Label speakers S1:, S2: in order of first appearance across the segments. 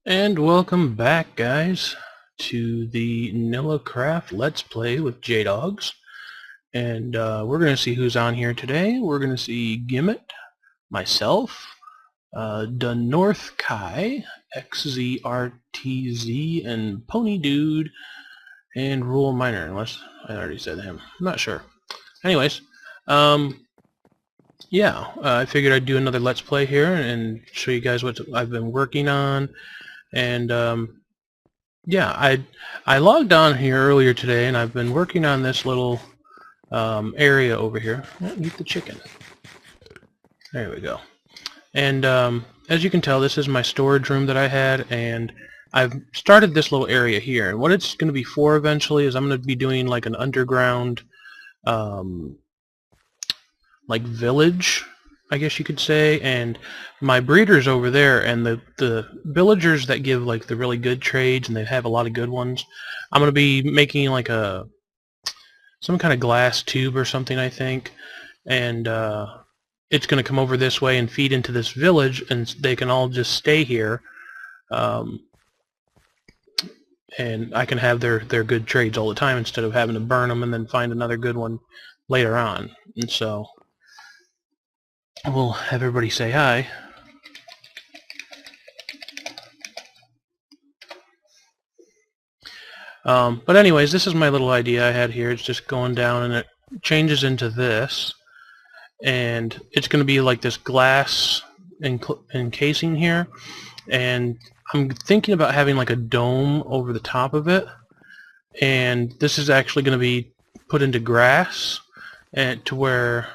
S1: And welcome back, guys, to the Nillacraft Let's Play with J-Dogs. And we're going to see who's on here today. We're going to see Gimmet, myself, North Kai, XZRTZ, and Pony Dude, and Rule Miner, unless I already said him. I'm not sure. Anyways, yeah, I figured I'd do another Let's Play here and show you guys what I've been working on. And yeah, I logged on here earlier today, and I've been working on this little area over here. Eat the chicken. There we go. And as you can tell, this is my storage room that I had, and I've started this little area here. And what it's going to be for eventually is I'm going to be doing like an underground like village, I guess you could say, and my breeder's over there, and the villagers that give like the really good trades, and they have a lot of good ones, I'm going to be making like some kind of glass tube or something, I think, and it's going to come over this way and feed into this village, and they can all just stay here, and I can have their good trades all the time instead of having to burn them and then find another good one later on. And so we'll have everybody say hi. But anyways, this is my little idea I had here. It's just going down, and it changes into this, and it's going to be like this glass encasing here, and I'm thinking about having like a dome over the top of it, and this is actually going to be put into grass, and to where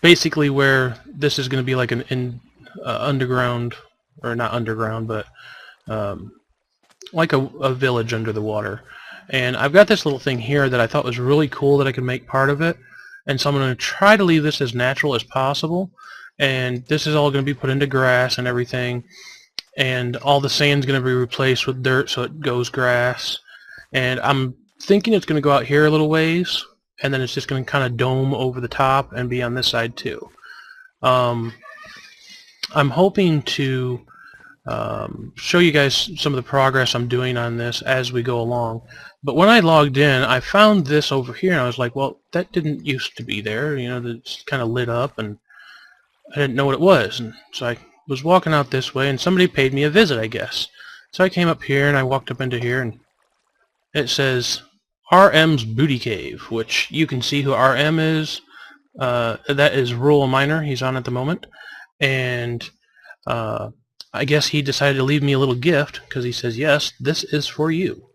S1: basically where this is going to be like an underground, or not underground, but like a village under the water. And I've got this little thing here that I thought was really cool that I could make part of it, and so I'm going to try to leave this as natural as possible, and this is all going to be put into grass and everything, and all the sand's going to be replaced with dirt so it goes grass, and I'm thinking it's going to go out here a little ways, and then it's just going to kind of dome over the top and be on this side too. I'm hoping to show you guys some of the progress I'm doing on this as we go along. But when I logged in, I found this over here, and I was like, well, that didn't used to be there. You know, it's kind of lit up, and I didn't know what it was. And so I was walking out this way, and somebody paid me a visit, I guess. So I came up here, and I walked up into here, and it says RM's Booty Cave, which you can see who RM is. That is Rural Miner. He's on at the moment. And I guess he decided to leave me a little gift, because he says, yes, this is for you.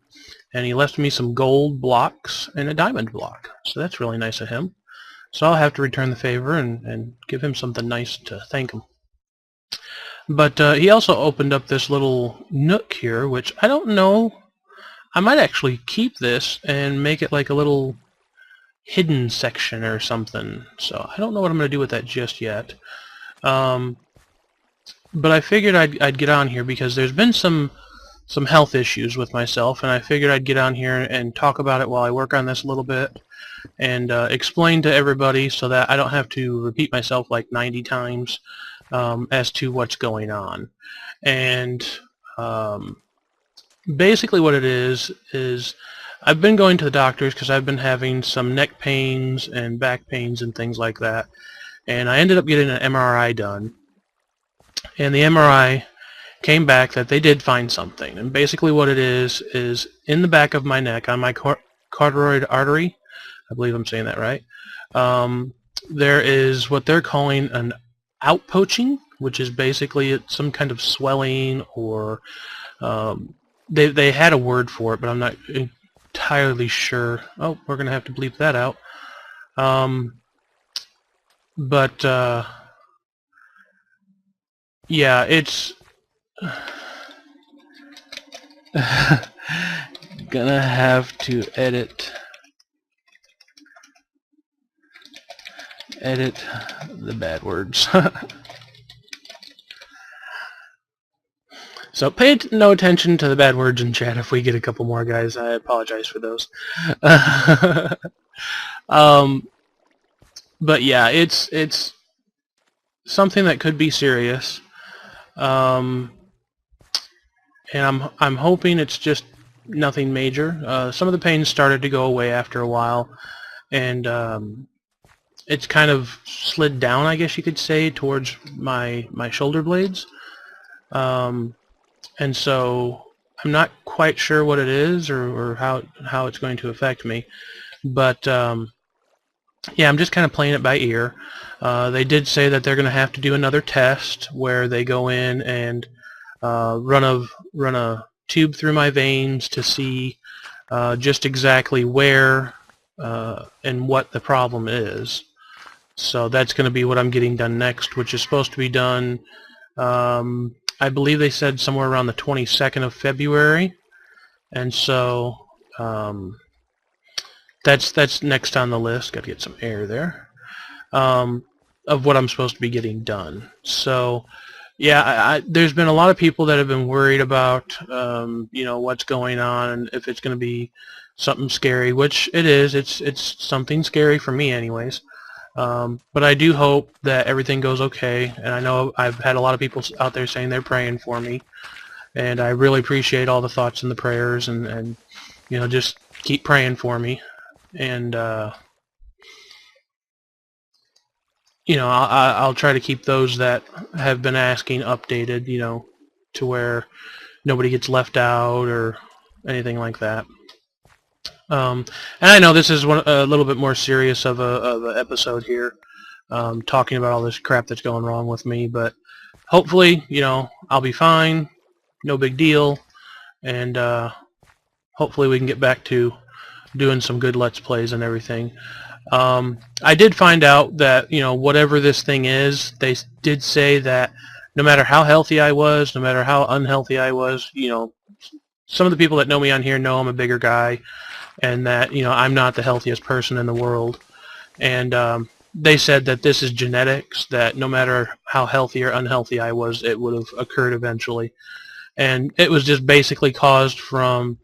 S1: And he left me some gold blocks and a diamond block. So that's really nice of him. So I'll have to return the favor and give him something nice to thank him. But he also opened up this little nook here, which I don't know. I might actually keep this and make it like a little hidden section or something. So I don't know what I'm going to do with that just yet. But I figured I'd get on here because there's been some health issues with myself, and I figured I'd get on here and talk about it while I work on this a little bit, and explain to everybody so that I don't have to repeat myself like 90 times as to what's going on. And basically what it is I've been going to the doctors because I've been having some neck pains and back pains and things like that, and I ended up getting an MRI done. And the MRI came back that they did find something. And basically what it is in the back of my neck, on my carotid artery, I believe I'm saying that right, there is what they're calling an outpoaching, which is basically some kind of swelling, or they had a word for it, but I'm not entirely sure. Oh, we're going to have to bleep that out. Yeah, it's gonna have to edit the bad words. So pay no attention to the bad words in chat if we get a couple more, guys. I apologize for those. But yeah, it's something that could be serious. Um, and I'm hoping it's just nothing major. Some of the pain started to go away after a while, and it's kind of slid down, I guess you could say, towards my shoulder blades. And so I'm not quite sure what it is, or how it's going to affect me. But yeah, I'm just kind of playing it by ear. They did say that they're going to have to do another test where they go in and run a tube through my veins to see just exactly where and what the problem is. So that's going to be what I'm getting done next, which is supposed to be done, I believe they said somewhere around the 22nd of February. And so that's next on the list. Got to get some air there. Of what I'm supposed to be getting done. So yeah, there's been a lot of people that have been worried about you know, what's going on and if it's going to be something scary, which it is. It's something scary for me anyways. But I do hope that everything goes okay, and I know I've had a lot of people out there saying they're praying for me, and I really appreciate all the thoughts and the prayers, and you know, just keep praying for me. And you know, I'll try to keep those that have been asking updated, you know, to where nobody gets left out or anything like that. And I know this is a little bit more serious of a episode here, talking about all this crap that's going wrong with me, but hopefully, you know, I'll be fine, no big deal, and hopefully we can get back to doing some good Let's Plays and everything. I did find out that, you know, whatever this thing is, they did say that no matter how healthy I was, no matter how unhealthy I was, you know, some of the people that know me on here know I'm a bigger guy, and that, you know, I'm not the healthiest person in the world. And they said that this is genetics, that no matter how healthy or unhealthy I was, it would have occurred eventually. And it was just basically caused from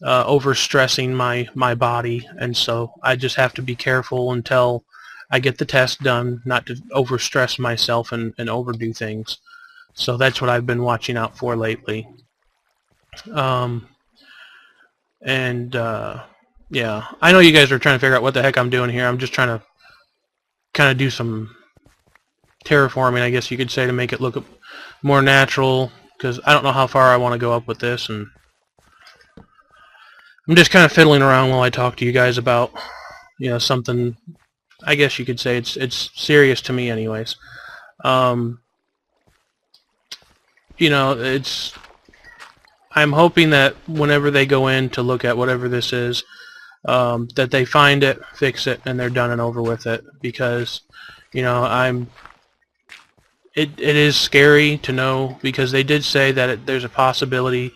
S1: overstressing my body, and so I just have to be careful until I get the test done, not to overstress myself and overdo things. So that's what I've been watching out for lately. Yeah, I know you guys are trying to figure out what the heck I'm doing here. I'm just trying to kind of do some terraforming, I guess you could say, to make it look more natural, because I don't know how far I want to go up with this, and I'm just kind of fiddling around while I talk to you guys about, you know, something, I guess you could say it's serious to me anyways. You know, I'm hoping that whenever they go in to look at whatever this is, that they find it, fix it, and they're done and over with it. Because, you know, it is scary to know, because they did say that there's a possibility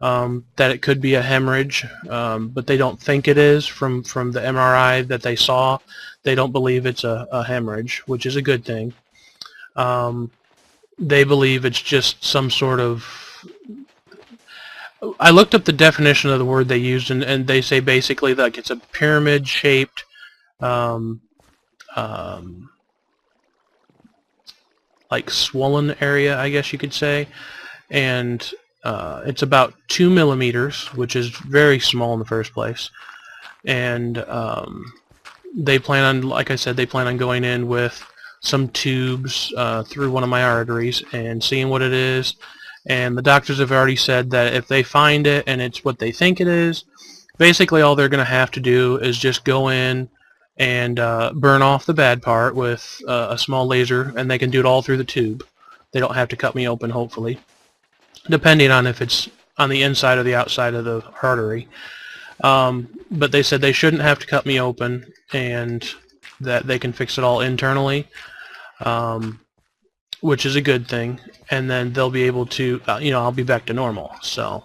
S1: that it could be a hemorrhage, but they don't think it is from the MRI that they saw. They don't believe it's a hemorrhage, which is a good thing. They believe it's just some sort of... I looked up the definition of the word they used, and they say basically like it's a pyramid-shaped like swollen area, I guess you could say, and it's about 2 millimeters, which is very small in the first place. And they plan on, like I said, they plan on going in with some tubes through one of my arteries and seeing what it is. And the doctors have already said that if they find it and it's what they think it is, basically all they're going to have to do is just go in and burn off the bad part with a small laser, and they can do it all through the tube. They don't have to cut me open, hopefully, depending on if it's on the inside or the outside of the artery. But they said they shouldn't have to cut me open, and that they can fix it all internally, which is a good thing. And then they'll be able to, you know, I'll be back to normal. So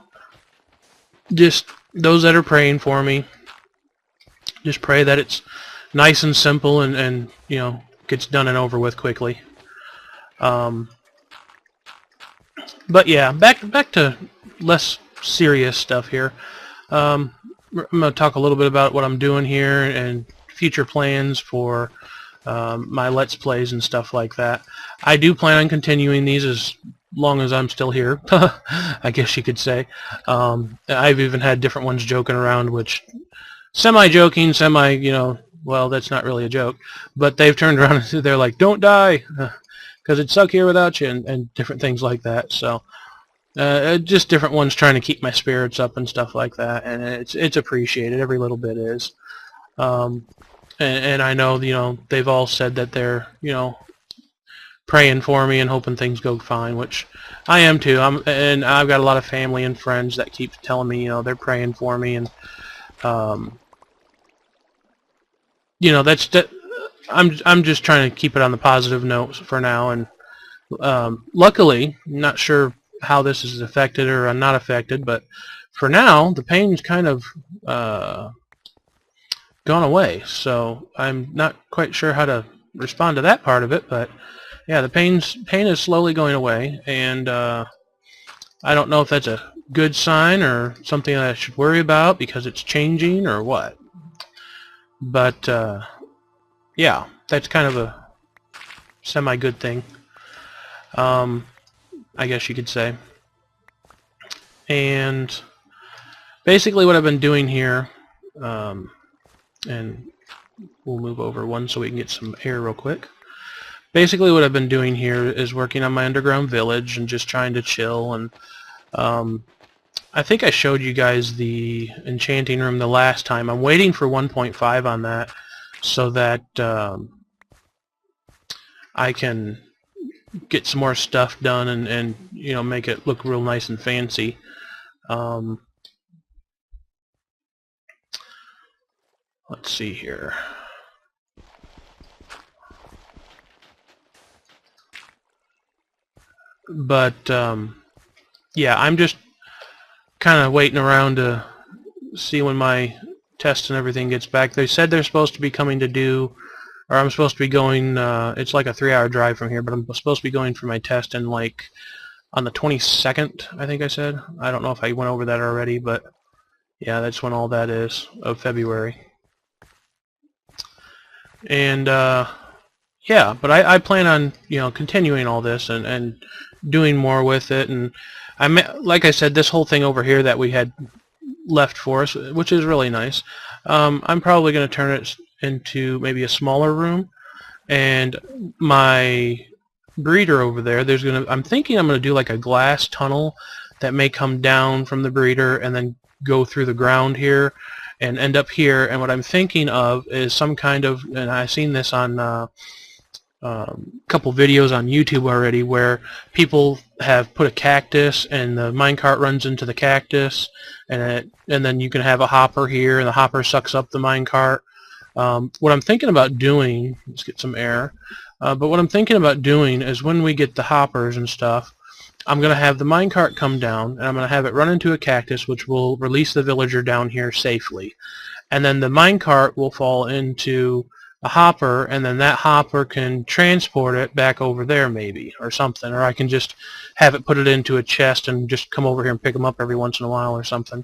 S1: just those that are praying for me, just pray that it's nice and simple, and you know, gets done and over with quickly. But yeah, back to less serious stuff here. I'm going to talk a little bit about what I'm doing here and future plans for my Let's Plays and stuff like that. I do plan on continuing these as long as I'm still here, I guess you could say. I've even had different ones joking around, which semi-joking, well, that's not really a joke, but they've turned around and they're like, don't die, because it'd suck here without you, and different things like that. So just different ones trying to keep my spirits up and stuff like that, and it's appreciated. Every little bit is. And I know, they've all said that they're, praying for me and hoping things go fine, which I am too. And I've got a lot of family and friends that keep telling me, they're praying for me, and I'm just trying to keep it on the positive note for now. And luckily, I'm not sure how this is affected or not affected, but for now, the pain's kind of gone away. So I'm not quite sure how to respond to that part of it, but yeah, the pain is slowly going away, and I don't know if that's a good sign or something that I should worry about because it's changing or what. But yeah, that's kind of a semi-good thing, I guess you could say. And basically what I've been doing here, and we'll move over one so we can get some air real quick. Basically what I've been doing here is working on my underground village and just trying to chill. And I think I showed you guys the enchanting room the last time. I'm waiting for 1.5 on that so that I can get some more stuff done and make it look real nice and fancy. Let's see here. But yeah, I'm just kind of waiting around to see when my test and everything gets back. They said they're supposed to be coming to do, or I'm supposed to be going, it's like a 3-hour drive from here, but I'm supposed to be going for my test in like on the 22nd, I think I said. I don't know if I went over that already, but yeah, that's when all that is, of February. And yeah, but I plan on continuing all this and doing more with it. And like I said, this whole thing over here that we had left for us, which is really nice, I'm probably going to turn it into maybe a smaller room. And my breeder over there, I'm thinking I'm going to do like a glass tunnel that may come down from the breeder and then go through the ground here and end up here. And what I'm thinking of is some kind of, and I've seen this on a couple videos on YouTube already, where people have put a cactus and the minecart runs into the cactus, and then you can have a hopper here, and the hopper sucks up the minecart. What I'm thinking about doing, let's get some air, but what I'm thinking about doing is when we get the hoppers and stuff, I'm going to have the minecart come down, and I'm going to have it run into a cactus, which will release the villager down here safely. And then the minecart will fall into a hopper, and then that hopper can transport it back over there maybe, or something. Or I can just have it put it into a chest and just come over here and pick them up every once in a while or something.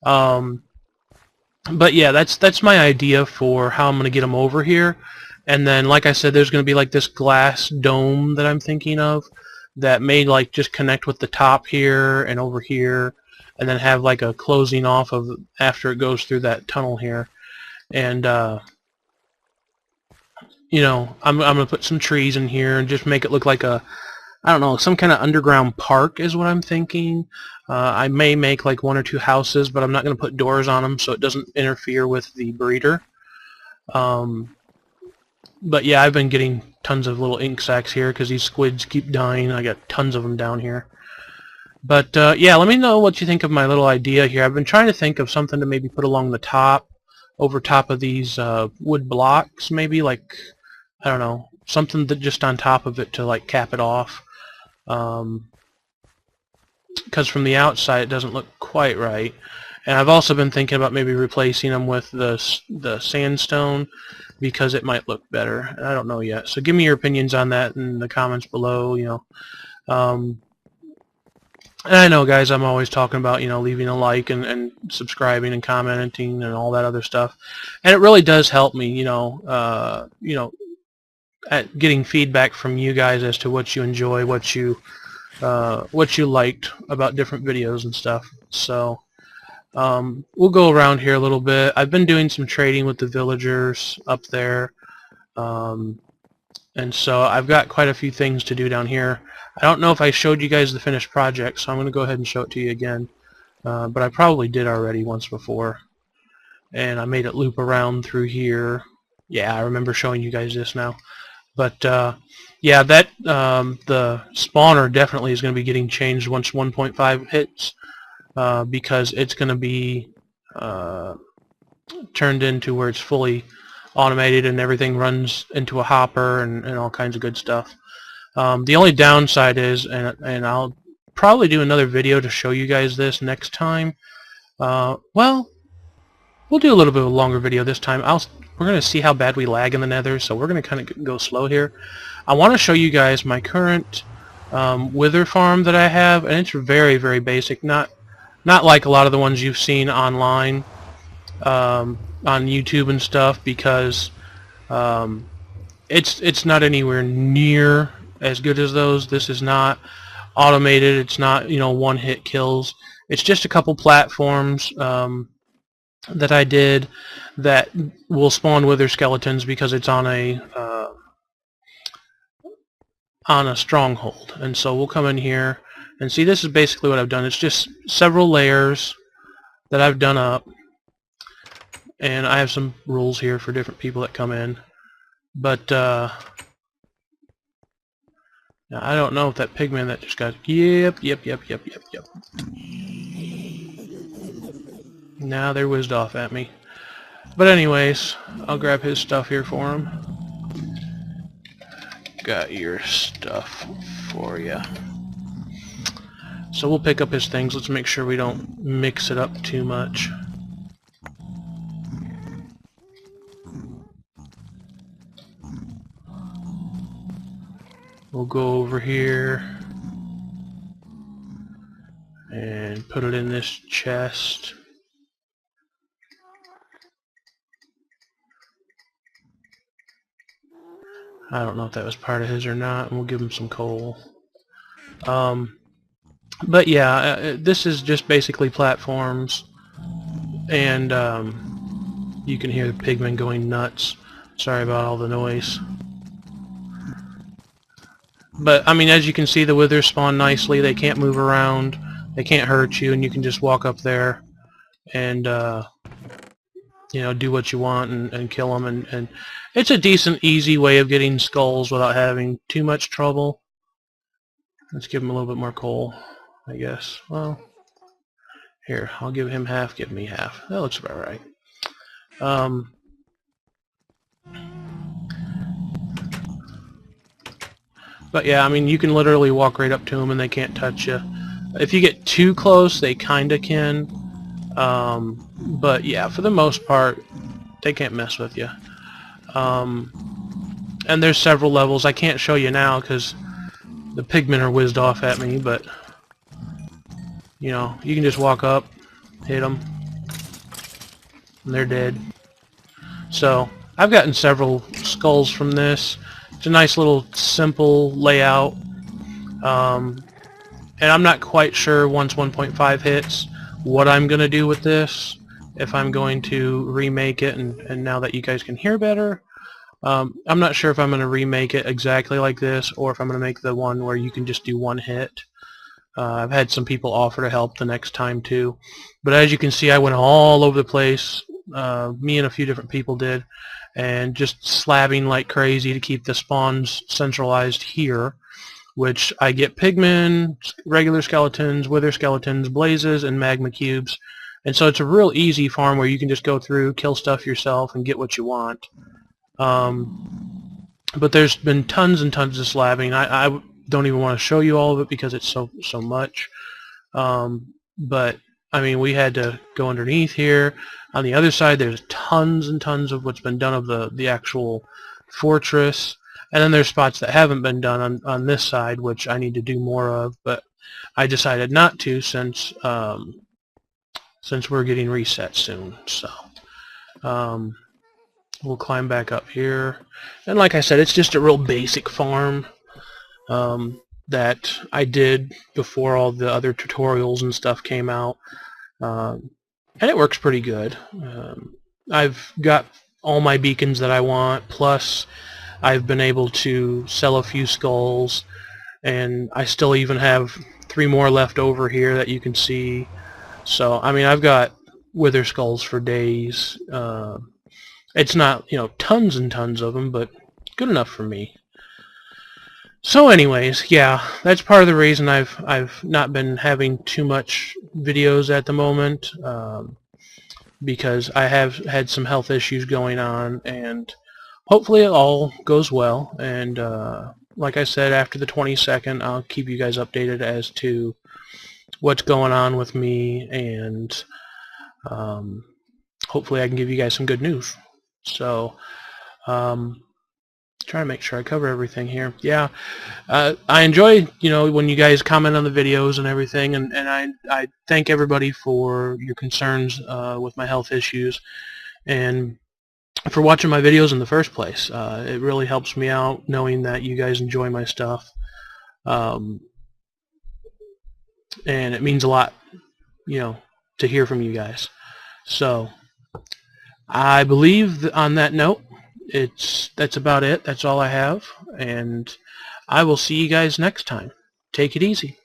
S1: But yeah, that's my idea for how I'm going to get them over here. And then, like I said, there's going to be like this glass dome that I'm thinking of that may like just connect with the top here and over here, and then have like a closing off of after it goes through that tunnel here. And I'm gonna put some trees in here and just make it look like I don't know, some kind of underground park is what I'm thinking. I may make like 1 or 2 houses, but I'm not gonna put doors on them so it doesn't interfere with the breeder. But yeah, I've been getting tons of little ink sacs here because these squids keep dying. I got tons of them down here. But yeah, let me know what you think of my little idea here. I've been trying to think of something to maybe put along the top, over top of these wood blocks, maybe like, I don't know, something that just on top of it to like cap it off. Because from the outside it doesn't look quite right. And I've also been thinking about maybe replacing them with the sandstone, because it might look better. I don't know yet. So give me your opinions on that in the comments below. And I know, guys, I'm always talking about, leaving a like and subscribing and commenting and all that other stuff, and it really does help me, at getting feedback from you guys as to what you enjoy, what you liked about different videos and stuff. So we'll go around here a little bit. I've been doing some trading with the villagers up there, and so I've got quite a few things to do down here. I don't know if I showed you guys the finished project, so I'm going to go ahead and show it to you again. But I probably did already once before. And I made it loop around through here. Yeah, I remember showing you guys this now. But yeah, that the spawner definitely is going to be getting changed once 1.5 hits, because it's going to be turned into where it's fully automated and everything runs into a hopper and all kinds of good stuff. The only downside is, and I'll probably do another video to show you guys this next time. Well, we'll do a little bit of a longer video this time. We're going to see how bad we lag in the nether, so we're going to kind of go slow here. I want to show you guys my current wither farm that I have, and it's very, very basic. Not like a lot of the ones you've seen online on YouTube and stuff, because it's not anywhere near as good as those. This is not automated. It's not, one-hit kills. It's just a couple platforms that I did that will spawn wither skeletons because it's on a stronghold. And so we'll come in here and see, this is basically what I've done. It's just several layers that I've done up, and I have some rules here for different people that come in. But now, I don't know if that pigman that just got... Yep. Now they're whizzed off at me. But anyways, I'll grab his stuff here for him. Got your stuff for you. So we'll pick up his things. Let's make sure we don't mix it up too much. We'll go over here and put it in this chest. I don't know if that was part of his or not, and we'll give him some coal. But yeah, this is just basically platforms, and you can hear the pigmen going nuts. Sorry about all the noise. But, I mean, as you can see, the withers spawn nicely. They can't move around. They can't hurt you, and you can just walk up there and, do what you want and kill them. And it's a decent, easy way of getting skulls without having too much trouble. Let's give him a little bit more coal, I guess. Well, here, I'll give him half, give me half. That looks about right. But yeah, I mean, you can literally walk right up to them and they can't touch you. If you get too close, they kinda can. But yeah, for the most part, they can't mess with you. And there's several levels. I can't show you now because the pigmen are whizzed off at me, but you can just walk up, hit them, and they're dead. So I've gotten several skulls from this. It's a nice little simple layout, and I'm not quite sure once 1.5 hits what I'm gonna do with this, if I'm going to remake it, and now that you guys can hear better, I'm not sure if I'm gonna remake it exactly like this, or if I'm gonna make the one where you can just do one hit. I've had some people offer to help the next time too, but as you can see, I went all over the place. Me and a few different people did, and just slabbing like crazy to keep the spawns centralized here, which I get pigmen, regular skeletons, wither skeletons, blazes, and magma cubes. And so it's a real easy farm where you can just go through, kill stuff yourself, and get what you want. But there's been tons and tons of slabbing. I don't even want to show you all of it because it's so much. But I mean, we had to go underneath here. On the other side, there's tons and tons of what's been done of the actual fortress. And then there's spots that haven't been done on this side, which I need to do more of. But I decided not to since we're getting reset soon. So we'll climb back up here, and like I said, it's just a real basic farm that I did before all the other tutorials and stuff came out, and it works pretty good. I've got all my beacons that I want, plus I've been able to sell a few skulls, and I still even have 3 more left over here that you can see. So I mean, I've got wither skulls for days. It's not, tons and tons of them, but good enough for me. So anyways, yeah, that's part of the reason I've not been having too much videos at the moment, because I have had some health issues going on, and hopefully it all goes well. And like I said, after the 22nd, I'll keep you guys updated as to what's going on with me, and hopefully I can give you guys some good news. So trying to make sure I cover everything here. Yeah, I enjoy when you guys comment on the videos and everything, and I thank everybody for your concerns with my health issues and for watching my videos in the first place. It really helps me out knowing that you guys enjoy my stuff, and it means a lot, to hear from you guys. So I believe on that note, that's about it. That's all I have, and I will see you guys next time. Take it easy.